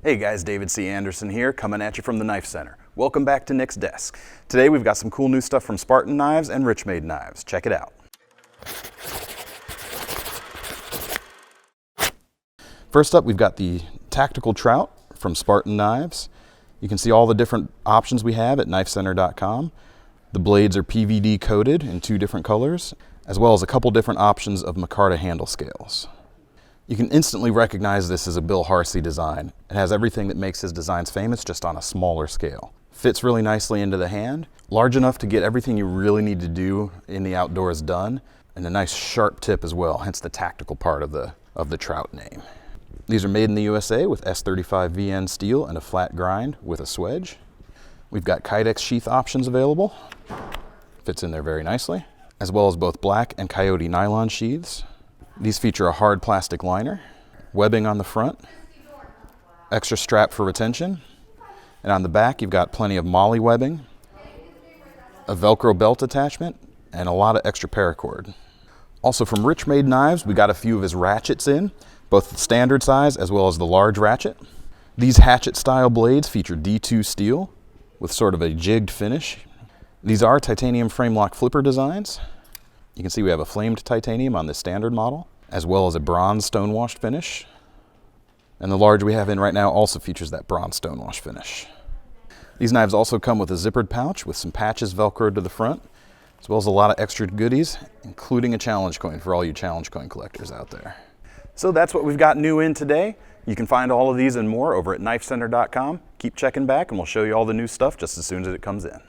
Hey guys, David C. Anderson here, coming at you from the Knife Center. Welcome back to Nick's Desk. Today we've got some cool new stuff from Spartan Knives and Rich-Made Knives. Check it out. First up, we've got the Tactical Trout from Spartan Knives. You can see all the different options we have at knifecenter.com. The blades are PVD coated in 2 different colors, as well as a couple different options of micarta handle scales. You can instantly recognize this as a Bill Harsey design. It has everything that makes his designs famous, just on a smaller scale. Fits really nicely into the hand, large enough to get everything you really need to do in the outdoors done, and a nice sharp tip as well, hence the tactical part of the Trout name. These are made in the USA with S35 VN steel and a flat grind with a swedge. We've got Kydex sheath options available. Fits in there very nicely, as well as both black and coyote nylon sheaths. These feature a hard plastic liner, webbing on the front, extra strap for retention, and on the back you've got plenty of molly webbing, a Velcro belt attachment, and a lot of extra paracord. Also from Rich-Made Knives, we got a few of his ratchets in, both the standard size as well as the large ratchet. These hatchet style blades feature D2 steel with sort of a jigged finish. These are titanium frame lock flipper designs. You can see we have a flamed titanium on the standard model, as well as a bronze stonewashed finish. And the large we have in right now also features that bronze stonewash finish. These knives also come with a zippered pouch with some patches velcroed to the front, as well as a lot of extra goodies, including a challenge coin for all you challenge coin collectors out there. So that's what we've got new in today. You can find all of these and more over at knifecenter.com. Keep checking back and we'll show you all the new stuff just as soon as it comes in.